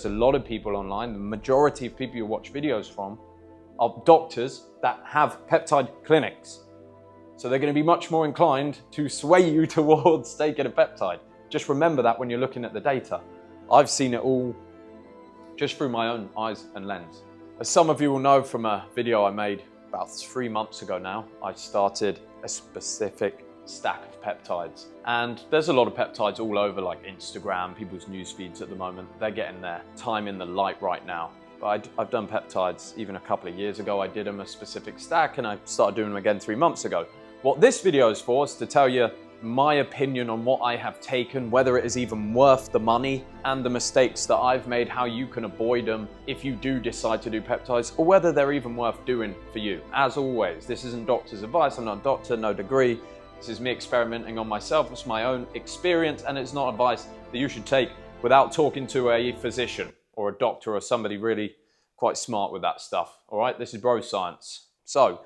There's a lot of people online, the majority of people you watch videos from are doctors that have peptide clinics. So they're going to be much more inclined to sway you towards taking a peptide. Just remember that when you're looking at the data. I've seen it all just through my own eyes and lens. As some of you will know from a video I made about 3 months ago now, I started a specific stack of peptides. And there's a lot of peptides all over, like Instagram, people's news feeds at the moment. They're getting their time in the light right now. But I've done peptides even a couple of years ago. I did them a specific stack and I started doing them again 3 months ago. What this video is for is to tell you my opinion on what I have taken, whether it is even worth the money, and the mistakes that I've made, how you can avoid them if you do decide to do peptides, or whether they're even worth doing for you. As always, this isn't doctor's advice. I'm not a doctor, no degree. This is me experimenting on myself. It's my own experience, and it's not advice that you should take without talking to a physician or a doctor or somebody really quite smart with that stuff. All right, this is bro science. So,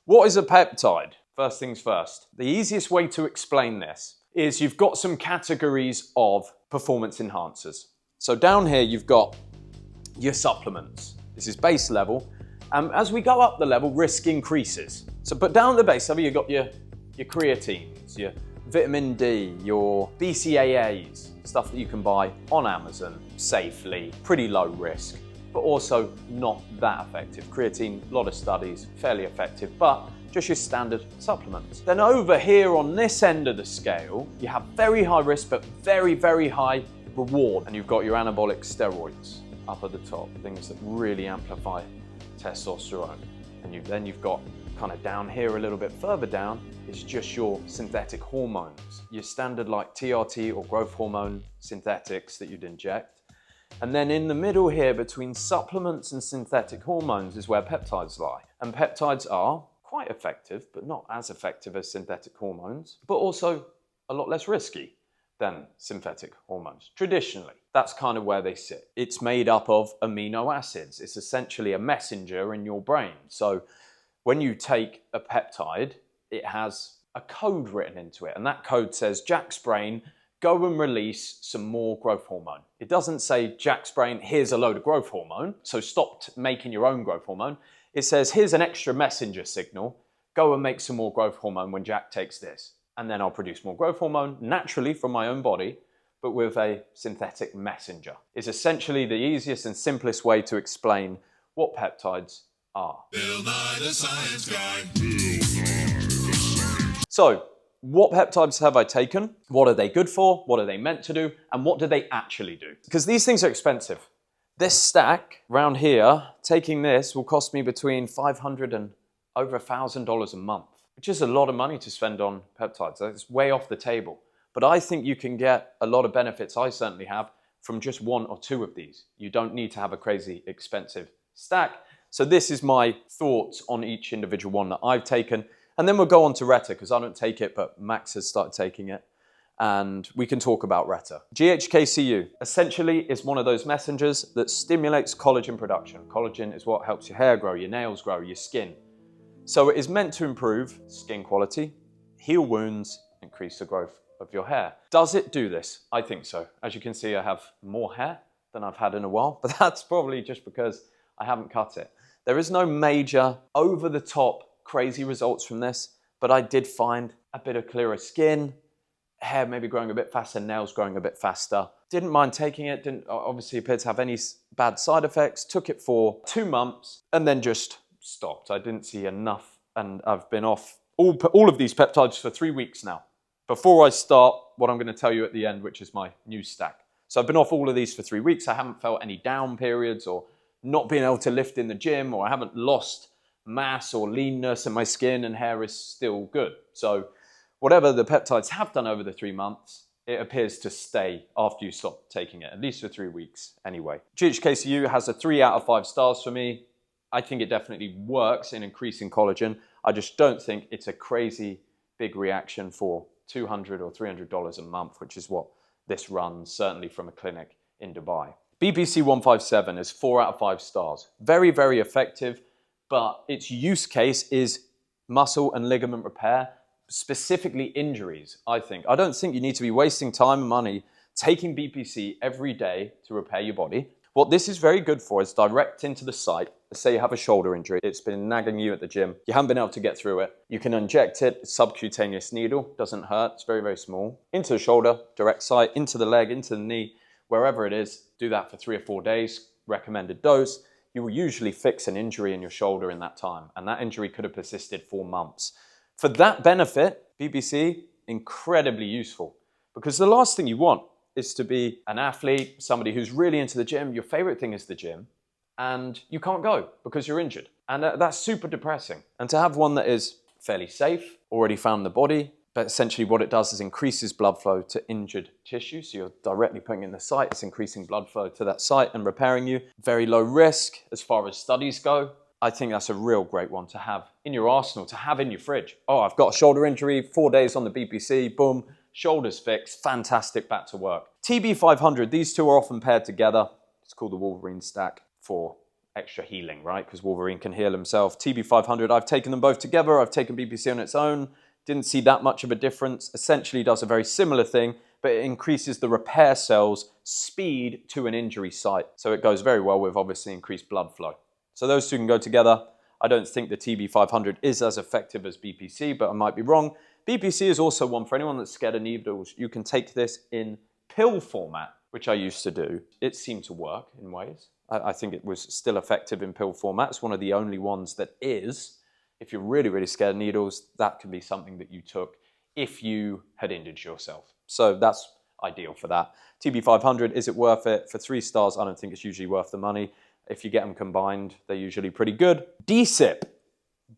what is a peptide? First things first. The easiest way to explain this is you've got some categories of performance enhancers. So down here you've got your supplements. This is base level. As we go up the level, risk increases. So, but down at the base level, you've got your creatines, your vitamin D, your BCAAs, stuff that you can buy on Amazon safely, pretty low risk, but also not that effective. Creatine, a lot of studies, fairly effective, but just your standard supplements. Then over here on this end of the scale, you have very high risk, but very, very high reward. And you've got your anabolic steroids up at the top, things that really amplify testosterone. And then you've got kind of down here a little bit further down, it's just your synthetic hormones, your standard like TRT or growth hormone synthetics that you'd inject. And then in the middle here between supplements and synthetic hormones is where peptides lie. And peptides are quite effective, but not as effective as synthetic hormones, but also a lot less risky than synthetic hormones. Traditionally, that's kind of where they sit. It's made up of amino acids. It's essentially a messenger in your brain. So when you take a peptide, it has a code written into it, and that code says, Jack's brain, go and release some more growth hormone. It doesn't say, Jack's brain, here's a load of growth hormone, so stop making your own growth hormone. It says, here's an extra messenger signal, go and make some more growth hormone when Jack takes this. And then I'll produce more growth hormone naturally from my own body, but with a synthetic messenger. It's essentially the easiest and simplest way to explain what peptides are. Bill Nye the Science Guy. So, what peptides have I taken? What are they good for? What are they meant to do? And what do they actually do? Because these things are expensive. This stack around here, taking this will cost me between $500 and over $1,000 a month, which is a lot of money to spend on peptides. It's way off the table. But I think you can get a lot of benefits, I certainly have, from just 1 or 2 of these. You don't need to have a crazy expensive stack. So this is my thoughts on each individual one that I've taken. And then we'll go on to Reta, because I don't take it, but Max has started taking it. And we can talk about Reta. GHK-Cu essentially is one of those messengers that stimulates collagen production. Collagen is what helps your hair grow, your nails grow, your skin. So it is meant to improve skin quality, heal wounds, increase the growth of your hair. Does it do this? I think so. As you can see, I have more hair than I've had in a while, but that's probably just because I haven't cut it. There is no major over-the-top crazy results from this, but I did find a bit of clearer skin, hair maybe growing a bit faster, nails growing a bit faster. Didn't mind taking it, didn't obviously appear to have any bad side effects. Took it for 2 months and then just stopped. I didn't see enough, and I've been off all of these peptides for 3 weeks now. Before I start what I'm going to tell you at the end, which is my new stack. So I've been off all of these for 3 weeks. I haven't felt any down periods or not being able to lift in the gym, or I haven't lost mass or leanness, and my skin and hair is still good. So whatever the peptides have done over the 3 months, it appears to stay after you stop taking it, at least for 3 weeks anyway. GHK-Cu has a 3 out of 5 stars for me. I think it definitely works in increasing collagen. I just don't think it's a crazy big reaction for $200 or $300 a month, which is what this runs, certainly from a clinic in Dubai. BPC-157 is 4 out of 5 stars. Very, very effective, but its use case is muscle and ligament repair, specifically injuries, I think. I don't think you need to be wasting time and money taking BPC every day to repair your body. What this is very good for is direct into the site. Let's say you have a shoulder injury. It's been nagging you at the gym. You haven't been able to get through it. You can inject it. It's subcutaneous needle. Doesn't hurt. It's very, very small. Into the shoulder, direct site, into the leg, into the knee, wherever it is. Do that for 3 or 4 days. Recommended dose. You will usually fix an injury in your shoulder in that time. And that injury could have persisted for months. For that benefit, BPC, incredibly useful. Because the last thing you want is to be an athlete, somebody who's really into the gym, your favorite thing is the gym, and you can't go because you're injured. And that's super depressing. And to have one that is fairly safe, already found in the body, but essentially what it does is increases blood flow to injured tissue. So you're directly putting in the site, it's increasing blood flow to that site and repairing you. Very low risk as far as studies go. I think that's a real great one to have in your arsenal, to have in your fridge. Oh, I've got a shoulder injury, 4 days on the BPC, boom. Shoulders fixed, fantastic, back to work. TB-500, these two are often paired together. It's called the Wolverine stack for extra healing, right? Because Wolverine can heal himself. TB-500, I've taken them both together. I've taken BPC on its own. Didn't see that much of a difference. Essentially does a very similar thing, but it increases the repair cells' speed to an injury site. So it goes very well with obviously increased blood flow. So those two can go together. I don't think the TB-500 is as effective as BPC, but I might be wrong. BPC is also one for anyone that's scared of needles. You can take this in pill format, which I used to do. It seemed to work in ways. I think it was still effective in pill format. It's one of the only ones that is. If you're really, really scared of needles, that could be something that you took if you had injured yourself. So that's ideal for that. TB-500, is it worth it? For 3 stars, I don't think it's usually worth the money. If you get them combined, they're usually pretty good. DSIP,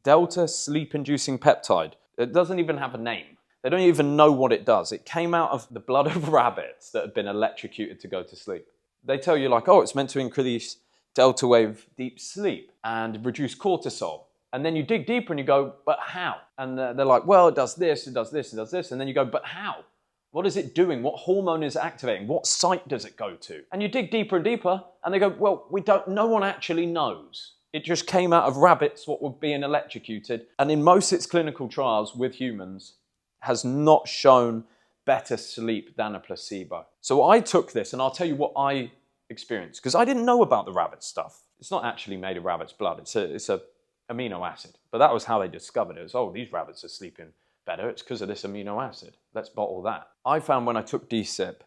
Delta Sleep Inducing Peptide. It doesn't even have a name. They don't even know what it does. It came out of the blood of rabbits that had been electrocuted to go to sleep. They tell you like, oh, it's meant to increase delta wave deep sleep and reduce cortisol. And then you dig deeper and you go, but how? And they're like, well, it does this, it does this, it does this. And then you go, but how? What is it doing? What hormone is it activating? What site does it go to? And you dig deeper and deeper and they go, well, no one actually knows. It just came out of rabbits, what were being electrocuted. And in most of its clinical trials with humans, has not shown better sleep than a placebo. So I took this, and I'll tell you what I experienced, because I didn't know about the rabbit stuff. It's not actually made of rabbit's blood. It's a amino acid. But that was how they discovered it. It's, oh, these rabbits are sleeping better. It's because of this amino acid. Let's bottle that. I found when I took DSIP,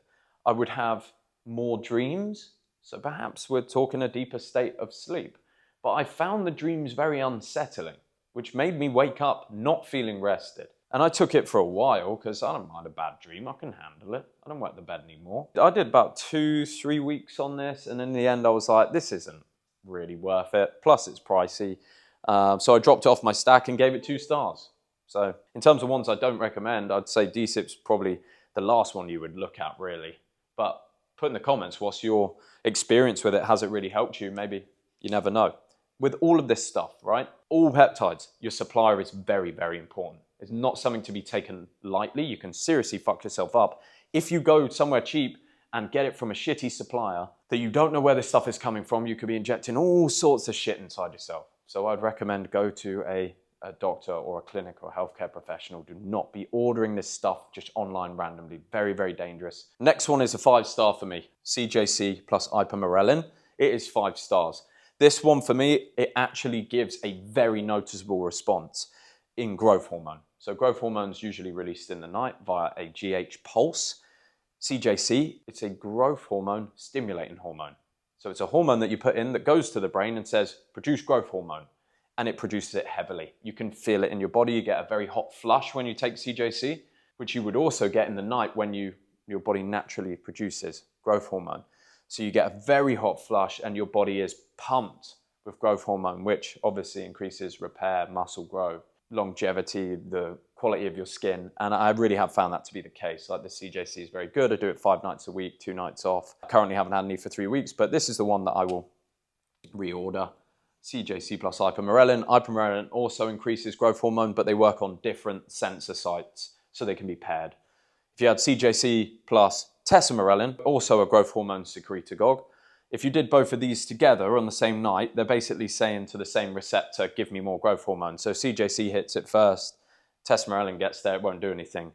I would have more dreams. So perhaps we're talking a deeper state of sleep. But I found the dreams very unsettling, which made me wake up not feeling rested. And I took it for a while because I don't mind a bad dream. I can handle it. I don't wet the bed anymore. I did about 2-3 weeks on this. And in the end, I was like, this isn't really worth it. Plus, it's pricey. So I dropped it off my stack and gave it 2 stars. So in terms of ones I don't recommend, I'd say DSIP's probably the last one you would look at, really. But put in the comments, what's your experience with it? Has it really helped you? Maybe you never know. With all of this stuff, right? All peptides, your supplier is very, very important. It's not something to be taken lightly. You can seriously fuck yourself up. If you go somewhere cheap and get it from a shitty supplier that you don't know where this stuff is coming from, you could be injecting all sorts of shit inside yourself. So I'd recommend go to a doctor or a clinic or a healthcare professional. Do not be ordering this stuff just online randomly. Very, very dangerous. Next one is a 5-star for me. CJC plus ipamorelin. It is 5 stars. This one for me, it actually gives a very noticeable response in growth hormone. So growth hormone is usually released in the night via a GH pulse. CJC, it's a growth hormone stimulating hormone. So it's a hormone that you put in that goes to the brain and says, produce growth hormone. And it produces it heavily. You can feel it in your body. You get a very hot flush when you take CJC, which you would also get in the night when your body naturally produces growth hormone. So you get a very hot flush and your body is pumped with growth hormone, which obviously increases repair, muscle growth, longevity, the quality of your skin. And I really have found that to be the case. Like the CJC is very good. I do it 5 nights a week, 2 nights off. I currently haven't had any for 3 weeks, but this is the one that I will reorder. CJC plus ipamorelin. Ipamorelin also increases growth hormone, but they work on different sensor sites, so they can be paired. If you had CJC plus Tesamorelin, also a growth hormone secretagogue, if you did both of these together on the same night, they're basically saying to the same receptor, give me more growth hormone. So CJC hits it first, Tesamorelin gets there, it won't do anything.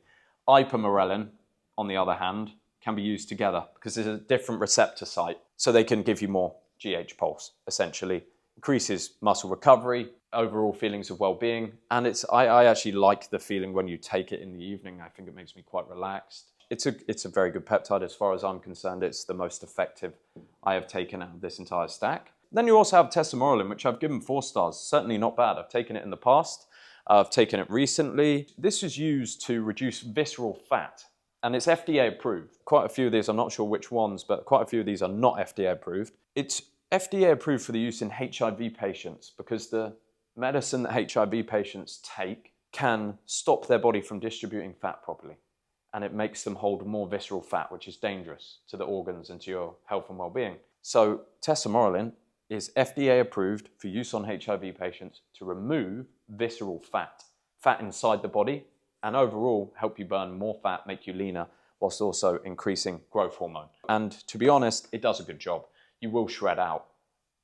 Ipamorelin, on the other hand, can be used together because there's a different receptor site. So they can give you more GH pulse, essentially. Increases muscle recovery, overall feelings of well-being. And I actually like the feeling when you take it in the evening. I think it makes me quite relaxed. It's a very good peptide as far as I'm concerned. It's the most effective I have taken out of this entire stack. Then you also have Tesamorelin, which I've given 4 stars. Certainly not bad. I've taken it in the past. I've taken it recently. This is used to reduce visceral fat, and it's FDA approved. Quite a few of these, I'm not sure which ones, but quite a few of these are not FDA approved. It's FDA approved for the use in HIV patients because the medicine that HIV patients take can stop their body from distributing fat properly, and it makes them hold more visceral fat, which is dangerous to the organs and to your health and well-being. So Tesamorelin is FDA approved for use on HIV patients to remove visceral fat inside the body, and overall help you burn more fat, make you leaner, whilst also increasing growth hormone. And to be honest, it does a good job. You will shred out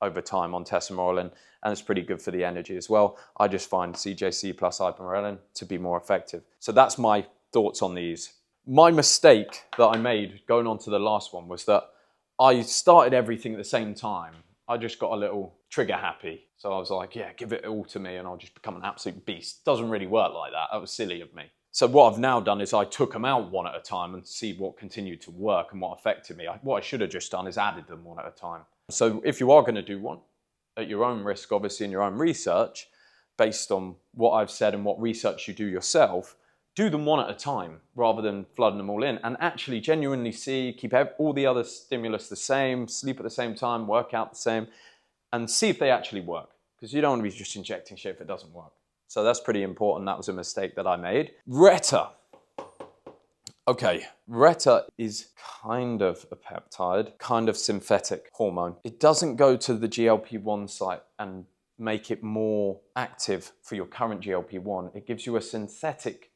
over time on Tesamorelin, and it's pretty good for the energy as well. I just find CJC plus Tesamorelin to be more effective. So that's my thoughts on these. My mistake that I made going on to the last one was that I started everything at the same time. I just got a little trigger happy. So I was like, yeah, give it all to me and I'll just become an absolute beast. Doesn't really work like that. That was silly of me. So what I've now done is I took them out one at a time and see what continued to work and what affected me. What I should have just done is added them one at a time. So if you are going to do one, at your own risk, obviously in your own research, based on what I've said and what research you do yourself, do them one at a time rather than flooding them all in, and actually genuinely see, keep all the other stimulus the same, sleep at the same time, work out the same, and see if they actually work. Because you don't want to be just injecting shit if it doesn't work. So that's pretty important. That was a mistake that I made. Reta. Okay, Reta is kind of a peptide, kind of synthetic hormone. It doesn't go to the GLP-1 site and make it more active for your current GLP-1. It gives you a synthetic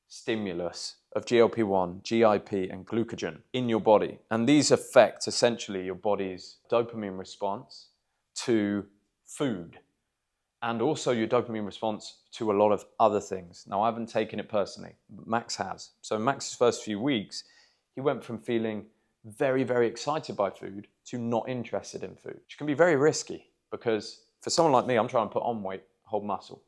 stimulus of GLP-1, GIP, and glucagon in your body. And these affect essentially your body's dopamine response to food and also your dopamine response to a lot of other things. Now, I haven't taken it personally, but Max has. So Max's first few weeks, he went from feeling very, very excited by food to not interested in food, which can be very risky because for someone like me, I'm trying to put on weight, hold muscle.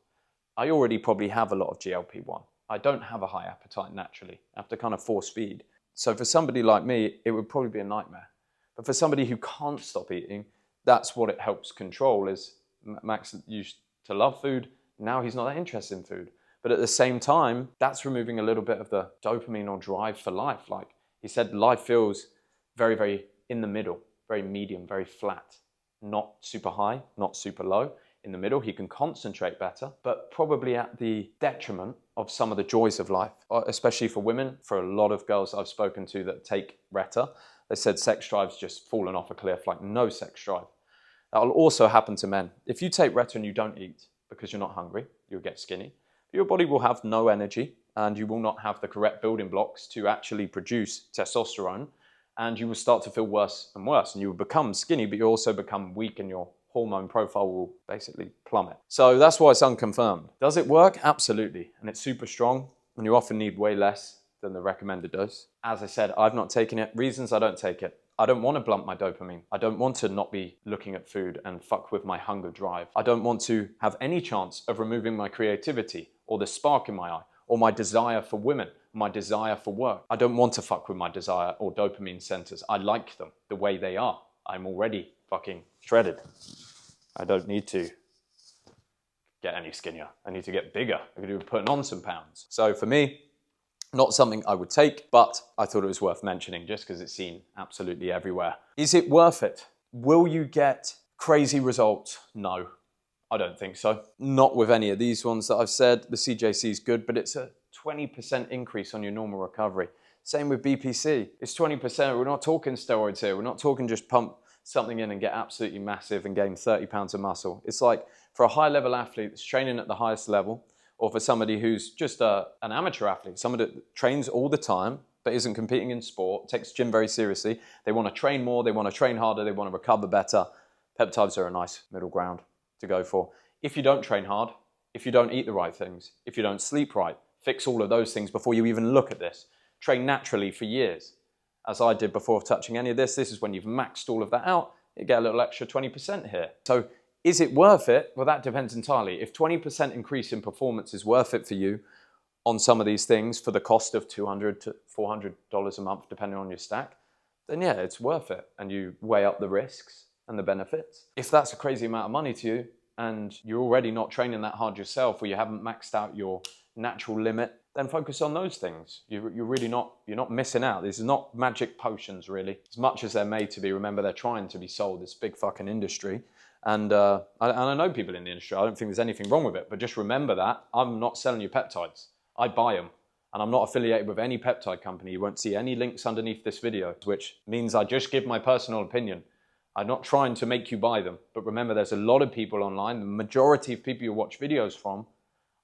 I already probably have a lot of GLP-1. I don't have a high appetite naturally. I have to kind of force feed. So for somebody like me, it would probably be a nightmare. But for somebody who can't stop eating, that's what it helps control. Is Max used to love food, now he's not that interested in food. But at the same time, that's removing a little bit of the dopamine or drive for life. Like he said, life feels very, very in the middle, very medium, very flat, not super high, not super low. In the middle, he can concentrate better, but probably at the detriment of some of the joys of life, especially for women. For a lot of girls I've spoken to that take Reta, they said sex drive's just fallen off a cliff, like no sex drive. That will also happen to men. If you take Reta and you don't eat because you're not hungry, you'll get skinny. Your body will have no energy and you will not have the correct building blocks to actually produce testosterone, and you will start to feel worse and worse, and you will become skinny, but you also become weak and your hormone profile will basically plummet. So that's why it's unconfirmed. Does it work? Absolutely. And it's super strong, and you often need way less than the recommended dose. As I said, I've not taken it. Reasons I don't take it. I don't want to blunt my dopamine. I don't want to not be looking at food and fuck with my hunger drive. I don't want to have any chance of removing my creativity or the spark in my eye or my desire for women, my desire for work. I don't want to fuck with my desire or dopamine centers. I like them the way they are. I'm already fucking shredded. I don't need to get any skinnier. I need to get bigger. I could do putting on some pounds. So for me, not something I would take, but I thought it was worth mentioning just because it's seen absolutely everywhere. Is it worth it? Will you get crazy results? No, I don't think so. Not with any of these ones that I've said. The CJC is good, but it's a 20% increase on your normal recovery. Same with BPC. It's 20%. We're not talking steroids here. We're not talking just pump something in and get absolutely massive and gain 30 pounds of muscle. It's like for a high level athlete that's training at the highest level, or for somebody who's just an amateur athlete, somebody that trains all the time but isn't competing in sport, takes gym very seriously, they want to train more, they want to train harder, they want to recover better, peptides are a nice middle ground to go for. If you don't train hard, if you don't eat the right things, if you don't sleep right, fix all of those things before you even look at this. Train naturally for years as I did before touching any of this. This is when you've maxed all of that out, you get a little extra 20% here. So is it worth it? Well, that depends entirely. If 20% increase in performance is worth it for you on some of these things for the cost of $200 to $400 a month, depending on your stack, then yeah, it's worth it. And you weigh up the risks and the benefits. If that's a crazy amount of money to you and you're already not training that hard yourself, or you haven't maxed out your natural limit, then focus on those things. You're not missing out. These are not magic potions, really. As much as they're made to be, remember, they're trying to be sold. This big fucking industry. And I know people in the industry. I don't think there's anything wrong with it, but just remember that I'm not selling you peptides. I buy them. And I'm not affiliated with any peptide company. You won't see any links underneath this video, which means I just give my personal opinion. I'm not trying to make you buy them. But remember, there's a lot of people online. The majority of people you watch videos from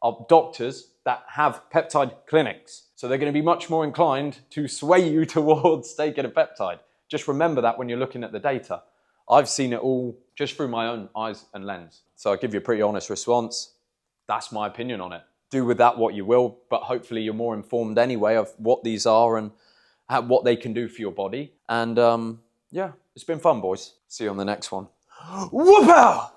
are doctors that have peptide clinics. So they're going to be much more inclined to sway you towards taking a peptide. Just remember that when you're looking at the data. I've seen it all just through my own eyes and lens. So I'll give you a pretty honest response. That's my opinion on it. Do with that what you will, but hopefully you're more informed anyway of what these are and what they can do for your body. And yeah, it's been fun, boys. See you on the next one. Whoop out!